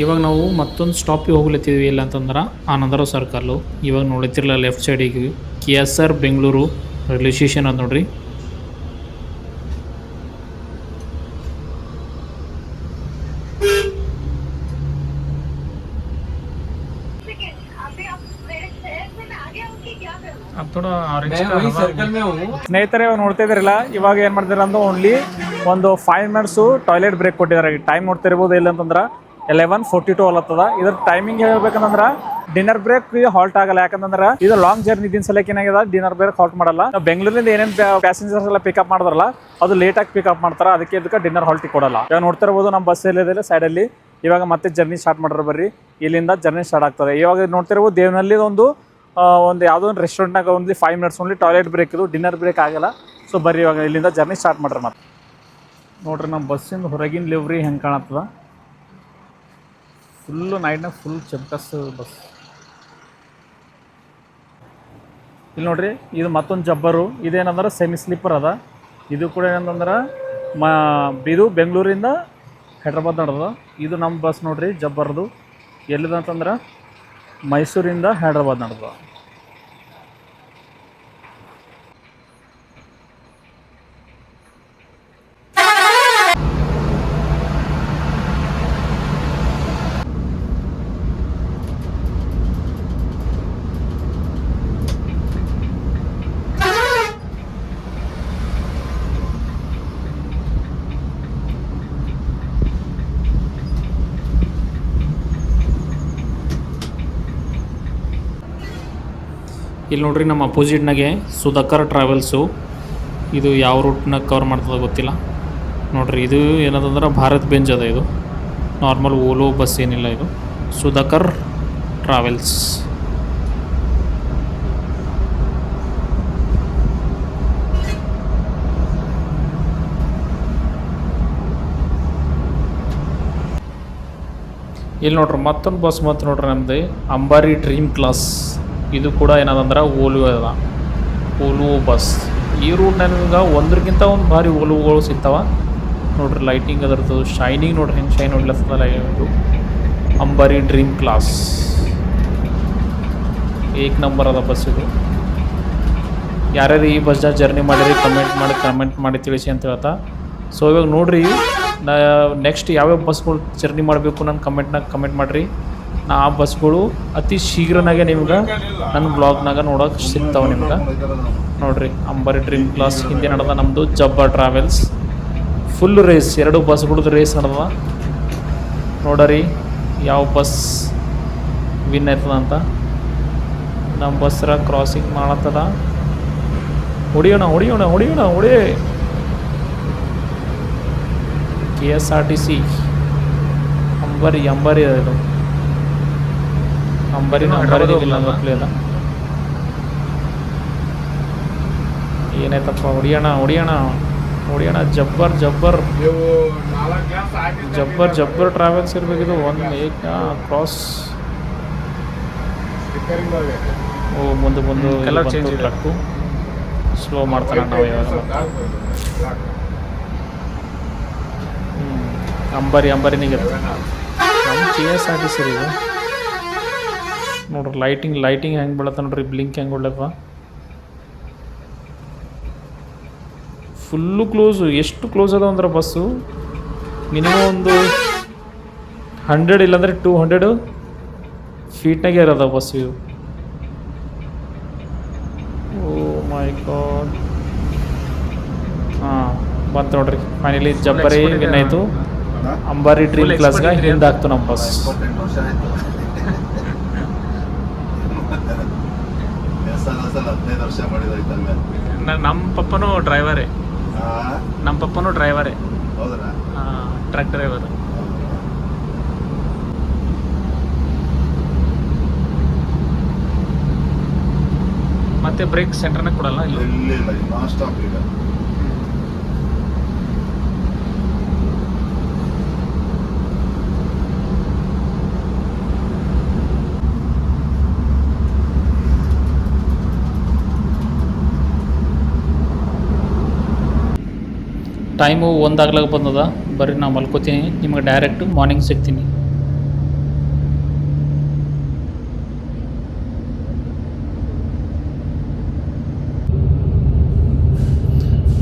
ಇವಾಗ ನಾವು ಮತ್ತೊಂದು ಸ್ಟಾಪಿಗೆ ಹೋಗ್ಲತ್ತಿದ್ವಿ ಇಲ್ಲ ಅಂತಂದ್ರೆ ಆನಂದರಾವ್ ಸರ್ಕಲ್ಲು. ಇವಾಗ ನೋಡ್ತಿರಲ್ಲ ಲೆಫ್ಟ್ ಸೈಡಿಗೆ KSR ಬೆಂಗಳೂರು ರೈಲ್ವೆ ಸ್ಟೇಷನ್ ಅದು ನೋಡ್ರಿ. ಸ್ನೇಹಿತರೆ ನೋಡ್ತಾ ಇದ್ರಲ್ಲ, ಇವಾಗ ಏನು ಮಾಡ್ತಾರೆ ಅಂದ್ರೆ ಓನ್ಲಿ ಒಂದು 5 ಮಿನಿಟ್ಸು ಟಾಯ್ಲೆಟ್ ಬ್ರೇಕ್ ಕೊಟ್ಟಿದ್ದಾರೆ. ಟೈಮ್ ನೋಡ್ತಿರ್ಬೋದು ಇಲ್ಲ ಅಂತಂದ್ರೆ 11:42 ಅಲ್ಲತ್ತದ. ಇದ್ರ ಟೈಮಿಂಗ್ ಹೇಳ್ಬೇಕಂದ್ರೆ ಡಿನ್ನರ್ ಬ್ರೇಕ್ ಹಾಲ್ಟ್ ಆಗಲ್ಲ. ಯಾಕಂದ್ರೆ ಇದು ಲಾಂಗ್ ಜರ್ನಿ ದಿನ ಸಲಕ್ಕೆ ಏನಾಗಿದೆ, ಡಿನ್ನರ್ ಬ್ರೇಕ್ ಹಾಲ್ಟ್ ಮಾಡಲ್ಲ. ಬೆಂಗಳೂರಿಂದ ಏನೇನು ಪ್ಯಾಸೆಂಜರ್ಸ್ ಎಲ್ಲ ಪಿಕಪ್ ಮಾಡಿದ್ರಲ್ಲ ಅದು ಲೇಟಾಗಿ ಪಿಕಪ್ ಮಾಡ್ತಾರೆ, ಅದಕ್ಕೆ ಡಿನ್ನರ್ ಹಾಲ್ಟ್ ಕೊಡಲ್ಲ. ಇವಾಗ ನೋಡ್ತಿರ್ಬೋದು ನಮ್ಮ ಬಸ್ ಏನಿದೆ ಸೈಡಲ್ಲಿ ಇವಾಗ ಮತ್ತೆ ಜರ್ನಿ ಸ್ಟಾರ್ಟ್ ಮಾಡ್ರೆ ಬರ್ರಿ, ಇಲ್ಲಿಂದ ಜರ್ನಿ ಸ್ಟಾರ್ಟ್ ಆಗ್ತದೆ. ಇವಾಗ ನೋಡ್ತಿರ್ಬೋದು ದೇವನಲ್ಲಿ ಒಂದು ಯಾವುದೋ ಒಂದು ರೆಸ್ಟೋರೆಂಟ್ನಾಗ ಒಂದು 5 ಮಿನಿಟ್ಸ್ ಓನ್ಲಿ ಟಾಯ್ಲೆಟ್ ಬ್ರೇಕ್ ಇದು, ಡಿನ್ನರ್ ಬ್ರೇಕ್ ಆಗಲ್ಲ. ಸೊ ಬರ್ರಿ ಇವಾಗ ಇಲ್ಲಿಂದ ಜರ್ನಿ ಸ್ಟಾರ್ಟ್ ಮಾಡ್ರಿ. ಮತ್ತೆ ನೋಡ್ರಿ ನಮ್ಮ ಬಸ್ಸಿಂದ ಹೊರಗಿನ ಲಿವ್ರಿ ಹೆಂಗೆ ಕಾಣತ್ತದ, ಫುಲ್ಲು ನೈಟ್ನಾಗ ಫುಲ್ ಚಬ್ಕಸ್ ಬಸ್. ಇಲ್ಲಿ ನೋಡ್ರಿ ಇದು ಮತ್ತೊಂದು ಜಬ್ಬರು, ಇದೇನಂದ್ರೆ ಸೆಮಿ ಸ್ಲೀಪರ್ ಅದ. ಇದು ಕೂಡ ಏನಂತಂದ್ರೆ ಇದು ಬೆಂಗಳೂರಿಂದ ಹೈದ್ರಾಬಾದ್ ನಡೆದ. ಇದು ನಮ್ಮ ಬಸ್ ನೋಡ್ರಿ ಜಬ್ಬರ್ದು, ಎಲ್ಲಿದಂತಂದ್ರೆ ಮೈಸೂರಿಂದ ಹೈದ್ರಾಬಾದ್ ನಡೆದ. ಇಲ್ಲಿ ನೋಡ್ರಿ ನಮ್ಮ ಅಪೋಸಿಟ್ನಾಗೆ ಸುಧಾಕರ್ ಟ್ರಾವೆಲ್ಸು, ಇದು ಯಾವ ರೂಟ್ನಾಗ ಕವರ್ ಮಾಡ್ತದೆ ಗೊತ್ತಿಲ್ಲ. ನೋಡ್ರಿ ಇದು ಏನದಂದ್ರೆ ಭಾರತ್ ಬೆಂಜ್ ಅದ, ಇದು ನಾರ್ಮಲ್ ಓಲೋ ಬಸ್ ಏನಿಲ್ಲ, ಇದು ಸುಧಾಕರ್ ಟ್ರಾವೆಲ್ಸ್. ಇಲ್ಲಿ ನೋಡ್ರಿ ಮತ್ತೊಂದು ಬಸ್ ಮತ್ತು ನೋಡ್ರಿ ನಮ್ಮದು ಅಂಬಾರಿ ಡ್ರೀಮ್ ಕ್ಲಾಸ್. ಇದು ಕೂಡ ಏನದಂದ್ರೆ ಓಲ್ವೋ ಅದ, ಓಲ್ವೋ ಬಸ್. ಈ ರೂಟ್ನಾಗ ನಿಮ್ಗೆ ಒಂದ್ರಕ್ಕಿಂತ ಒಂದು ಭಾರಿ ಓಲ್ವೋಗಳು ಸಿಗ್ತಾವ. ನೋಡ್ರಿ ಲೈಟಿಂಗ್ ಅದರದ್ದು ಶೈನಿಂಗ್ ನೋಡ್ರಿ ಹೆಂಗೆ ಶೈನ್ ಹೊಡ್ಲತ್ತದ. ಇದು ಅಂಬಾರಿ ಡ್ರೀಮ್ ಕ್ಲಾಸ್ ಏಕ್ ನಂಬರ್ ಅದ ಬಸ್ ಇದು. ಯಾರ್ಯಾರು ಈ ಬಸ್ನ ಜರ್ನಿ ಮಾಡಿರಿ ಕಮೆಂಟ್ ಮಾಡಿ ತಿಳಿಸಿ ಅಂತ ಹೇಳ್ತಾ. ಸೊ ಇವಾಗ ನೋಡ್ರಿ ನೆಕ್ಸ್ಟ್ ಯಾವ್ಯಾವ ಬಸ್ಗಳು ಜರ್ನಿ ಮಾಡಬೇಕು ನನ್ನ ಕಮೆಂಟ್ ಮಾಡಿರಿ. ನಾ ಆ ಬಸ್ಗಳು ಅತಿ ಶೀಘ್ರನಾಗೆ ನಿಮ್ಗೆ ನನ್ನ ಬ್ಲಾಗ್ನಾಗ ನೋಡೋಕೆ ಸಿಗ್ತಾವೆ ನಿಮ್ಗೆ. ನೋಡ್ರಿ ಅಂಬಾರಿ ಡ್ರೀಮ್ ಕ್ಲಾಸ್ ಹಿಂದೆ ನಡೆದ ನಮ್ಮದು ಜಬ್ಬರ್ ಟ್ರಾವೆಲ್ಸ್. ಫುಲ್ ರೇಸ್, 2 ಬಸ್ಗಳದ್ದು ರೇಸ್ ನಡೆದ. ನೋಡರಿ ಯಾವ ಬಸ್ ವಿನ್ ಆಯ್ತದ ಅಂತ. ನಮ್ಮ ಬಸ್ರ ಕ್ರಾಸಿಂಗ್ ಮಾಡತ್ತದ. ಹೊಡಿಯೋಣ KSRTC ಅಂಬಾರಿ ಅದು ಅಂಬಾರಿ ಇಲ್ಲ ಏನಾಯ್ತಪ್ಪ. ಹೊಡಿಯೋಣ ಜಬ್ಬರ್ ಟ್ರಾವೆಲ್ಸ್ ಇರಬೇಕಿದು. ಒಂದು ಕ್ರಾಸ್ ಮುಂದೆ ಟ್ರಕ್ಕು ಸ್ಲೋ ಮಾಡ್ತಾನೆ ನಾವು ಇವಾಗ. ಅಂಬಾರಿನಿಗೆ ನಮ್ಮ KSRTC ಇದು. ನೋಡ್ರಿ ಲೈಟಿಂಗ್ ಹೆಂಗೆ ಬೀಳತ್ತ ನೋಡ್ರಿ, ಬ್ಲಿಂಕ್ ಹೆಂಗೆ ಹೊಡ್ಲಪ್ಪ. Full close. ಎಷ್ಟು ಕ್ಲೋಸ್ ಅದ ಅಂದ್ರೆ ಬಸ್ಸು ಮಿನಿಮಮ್ ಒಂದು 100 ಇಲ್ಲಾಂದರೆ 200 ಫೀಟ್ನಾಗೆ ಇರೋದ ಬಸ್ಸು ಇದು. ಓ ಮೈ ಗಾಡ್. ಹಾಂ ಬಂತು ನೋಡ್ರಿ, ಫೈನಲಿ ಜಬ್ಬರಿ ವಿನ್ ಆಯಿತು. ಅಂಬಾರಿ ಡ್ರೀಮ್ ಕ್ಲಾಸ್ಗೆ ಹಿಂದಾಗ್ತು ನಮ್ಮ ಬಸ್. ನಮ್ಮ ಪಪ್ಪನೂ ಡ್ರೈವರೇ. Truck driver. ಮತ್ತೆ ಬ್ರೇಕ್ ಸೆಂಟರ್ನಾಗ ಕೊಡಲ್ಲ ಇಲ್ಲ. ಟೈಮು 1 ಆಗ್ಲಾಗ ಬಂದದ. ಬರ್ರಿ ನಾ ಮಲ್ಕೋತೀನಿ, ನಿಮಗೆ ಡೈರೆಕ್ಟ್ ಮಾರ್ನಿಂಗ್ ಸಿಗ್ತೀನಿ.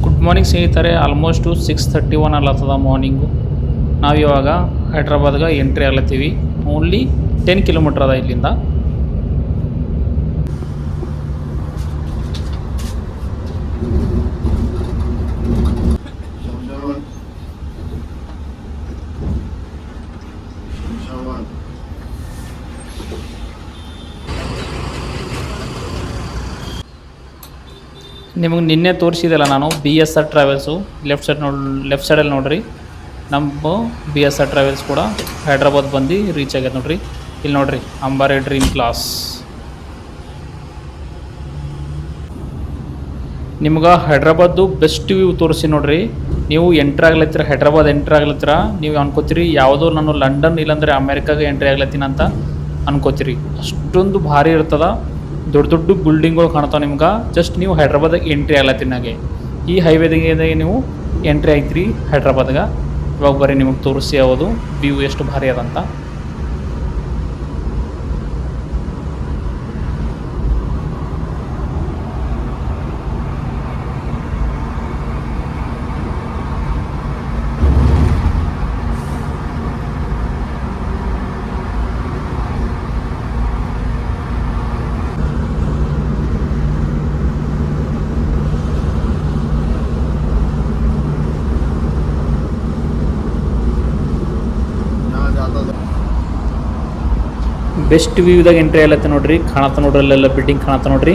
ಗುಡ್ ಮಾರ್ನಿಂಗ್ ಸ್ನೇಹಿತರೆ. ಆಲ್ಮೋಸ್ಟು 6:31 ಆಗ್ಲತ್ತದ ಮಾರ್ನಿಂಗು. ನಾವಿವಾಗ ಹೈದ್ರಾಬಾದ್ಗೆ ಎಂಟ್ರಿ ಆಗ್ಲತ್ತೀವಿ. ಓನ್ಲಿ 10 ಕಿಲೋಮೀಟ್ರ್ ಅದ ಇಲ್ಲಿಂದ. ನಿಮಗೆ ನಿನ್ನೆ ತೋರಿಸಿದಲ್ಲ ನಾನು BSR ಟ್ರಾವೆಲ್ಸು ಲೆಫ್ಟ್ ಸೈಡಲ್ಲಿ ನೋಡಿರಿ ನಮ್ಮ BSR ಟ್ರಾವೆಲ್ಸ್ ಕೂಡ ಹೈದ್ರಾಬಾದ್ ಬಂದು ರೀಚ್ ಆಗ್ಯದ ನೋಡಿರಿ. ಇಲ್ಲಿ ನೋಡಿರಿ ಅಂಬಾರಿ ಡ್ರೀಮ್ ಕ್ಲಾಸ್. ನಿಮ್ಗೆ ಹೈದ್ರಾಬಾದ್ದು ಬೆಸ್ಟ್ ವ್ಯೂ ತೋರಿಸಿ ನೋಡಿರಿ. ನೀವು ಹೈದ್ರಾಬಾದ್ ಎಂಟ್ರ್ ಆಗ್ಲತ್ತರ ನೀವು ಅನ್ಕೋತೀರಿ ಯಾವುದೋ ನಾನು ಲಂಡನ್ ಇಲ್ಲಾಂದರೆ ಅಮೇರಿಕಾಗೆ ಎಂಟ್ರಿ ಆಗ್ಲತ್ತೀನಿ ಅಂತ ಅನ್ಕೋತೀರಿ. ಅಷ್ಟೊಂದು ಭಾರಿ ಇರ್ತದ. ದೊಡ್ಡ ದೊಡ್ಡ ಬಿಲ್ಡಿಂಗ್ಗಳು ಕಾಣ್ತಾವೆ ನಿಮ್ಗೆ. ಜಸ್ಟ್ ನೀವು ಹೈದ್ರಾಬಾದಾಗ ಎಂಟ್ರಿ ಆಗ್ಲತ್ತಿನಾಗೆ ಈ ಹೈವೇದಾಗೆ ನೀವು ಎಂಟ್ರಿ ಆಯ್ತೀರಿ ಹೈದ್ರಾಬಾದ್ಗೆ. ಇವಾಗ ಬರೀ ನಿಮಗೆ ತೋರಿಸಿ ಯಾವುದು ವ್ಯೂ ಎಷ್ಟು ಭಾರಿ ಅದಂತ. ಬೆಸ್ಟ್ ವ್ಯೂದಾಗ ಎಂಟ್ರಿ ಆಗ್ಲತ್ತೆ ನೋಡ್ರಿ. ಕಾಣತ್ತ ನೋಡ್ರಿ ಅಲ್ಲೆಲ್ಲ ಬಿಲ್ಡಿಂಗ್ ಕಾಣತ್ತ ನೋಡ್ರಿ.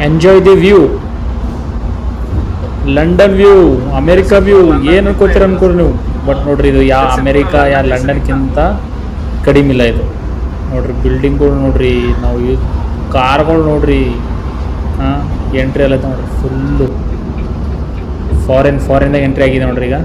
Enjoy the view. London view, America view ಏನು ಅನ್ಕೋತೀರ ಅನ್ಕೋರಿ ನೀವು. ಬಟ್ ನೋಡ್ರಿ ಇದು ಅಮೇರಿಕಾ ಲಂಡನ್ಗಿಂತ ಕಡಿಮೆ ಇಲ್ಲ ಇದು. ನೋಡ್ರಿ ಬಿಲ್ಡಿಂಗ್ಗಳು ನೋಡ್ರಿ, ನಾವು ಕಾರ್ಗಳು ನೋಡ್ರಿ. ಎಂಟ್ರಿ ಆಗ್ಲತ್ತ ನೋಡ್ರಿ. ಫುಲ್ಲು ಫಾರಿನ್ದಾಗ ಎಂಟ್ರಿ ಆಗಿದೆ ನೋಡ್ರಿ ಈಗ.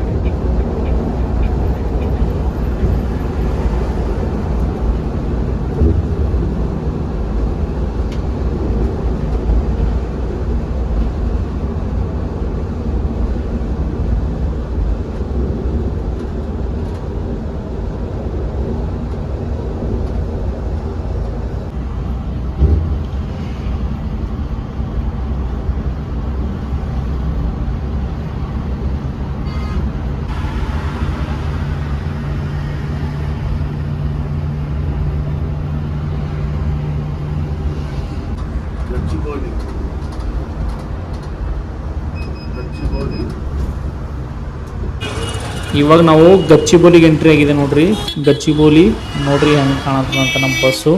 ಇವಾಗ ನಾವು ಗಚ್ಚಿಬೋಲಿಗೆ ಎಂಟ್ರಿ ಆಗಿದೆ ನೋಡ್ರಿ. ಗಚ್ಚಿಬೋಲಿ ನೋಡ್ರಿ ಹೆಂಗೆ ಕಾಣತ್ತದ ಅಂತ ನಮ್ಮ bus.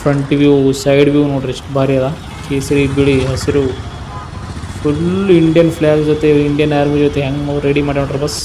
Front view, side view ನೋಡ್ರಿ ಎಷ್ಟು ಭಾರಿ ಅದ. ಕೇಸರಿ, ಬಿಳಿ, ಹಸಿರು, ಫುಲ್ ಇಂಡಿಯನ್ ಫ್ಲ್ಯಾಗ್ ಜೊತೆ ಇಂಡಿಯನ್ ಆರ್ಮಿ ಜೊತೆ ಹೆಂಗೆ ರೆಡಿ ಮಾಡಿ ನೋಡ್ರಿ ಬಸ್.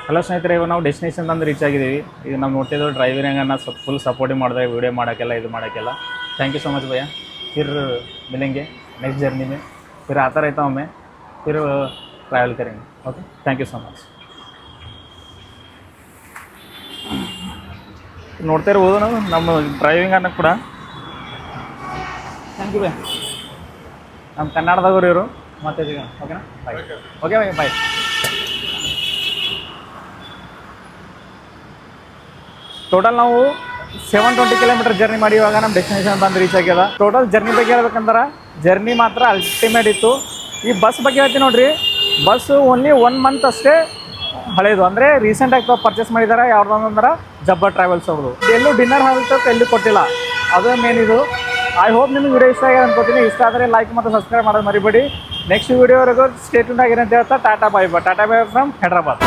ಹಲೋ ಸ್ನೇಹಿತರೆ, ಇವಾಗ ನಾವು ಡೆಸ್ಟಿನೇಷನ್ ತಂದು ರೀಚ್ ಆಗಿದ್ದೀವಿ. ಈಗ ನಾವು ನೋಡ್ತಿದ್ದು ಡ್ರೈವರ್ ಹೆಂಗನ್ನ ಫುಲ್ ಸಪೋರ್ಟಿಂಗ್ ಮಾಡಿದೆ ವೀಡಿಯೋ ಮಾಡೋಕ್ಕೆಲ್ಲ ಇದು ಮಾಡೋಕ್ಕೆಲ್ಲ. थैंक यू सो मच भैया. फिर मिलेंगे नेक्स्ट जर्नी में. फिर आता रहता हूँ मैं, फिर ट्रैवल करेंगे. Okay, thank you so much. ನೋಡ್ತಾ ಇರ್ಬೋದು ನಾವು ನಮ್ಮ ಡ್ರೈವಿಂಗ್ ಅನ್ನೋಕ್ಕೆ ಕೂಡ. ಥ್ಯಾಂಕ್ ಯು ಭಯ್ಯ. ನಮ್ಮ ಕನ್ನಡದವರು ಇವರು ಮತ್ತೆ ಈಗ ಓಕೆನಾ. ಬಾಯ್. ಓಕೆ ಭಯ್ಯ, ಬಾಯ್. ಟೋಟಲ್ ನಾವು 720 ಕಿಲೋಮೀಟರ್ ಜರ್ನಿ ಮಾಡಿ ಇವಾಗ ನಮ್ಮ ಡೆಸ್ಟಿನೇಷನ್ ಬಂದು ರೀಚ್ ಆಗ್ಯದ. ಟೋಟಲ್ ಜರ್ನಿ ಬಗ್ಗೆ ಹೇಳ್ಬೇಕಂದ್ರೆ ಜರ್ನಿ ಮಾತ್ರ ಅಲ್ಟಿಮೇಟ್ ಇತ್ತು. ಈ ಬಸ್ ಬಗ್ಗೆ ಹೇಳ್ತೀನಿ ನೋಡ್ರಿ. ಬಸ್ಸು ಓನ್ಲಿ 1 ಮಂತ್ ಅಷ್ಟೇ ಹಳೇದು, ಅಂದರೆ ರೀಸೆಂಟಾಗಿ ಪರ್ಚೇಸ್ ಮಾಡಿದ್ದಾರೆ. ಯಾವ್ದಂದ್ರೆ ಜಬ್ಬರ್ ಟ್ರಾವೆಲ್ಸ್ ಅವರು. ಎಲ್ಲೂ ಡಿನ್ನರ್ ಹಾಲ್ತ ಎಲ್ಲೂ ಕೊಟ್ಟಿಲ್ಲ, ಅದೇ ಮೇನ್ ಇದು. ಐ ಹೋಪ್ ನಿಮಗೆ ವಿಡಿಯೋ ಇಷ್ಟ ಆಗಿದೆ ಅನ್ಕೋತೀನಿ. ಇಷ್ಟ ಆದರೆ ಲೈಕ್ ಮತ್ತು ಸಬ್ಸ್ಕ್ರೈಬ್ ಮಾಡೋದು ಮರಿಬೇಡಿ. ನೆಕ್ಸ್ಟ್ ವಿಡಿಯೋವರೆಗೂ ಸ್ಟೇ ಟ್ಯೂನ್ ಆಗಿರೋ ಅಂತ ಹೇಳ್ತಾ ಟಾಟಾ ಬೈ ಫ್ರಮ್ ಹೈದ್ರಾಬಾದ್.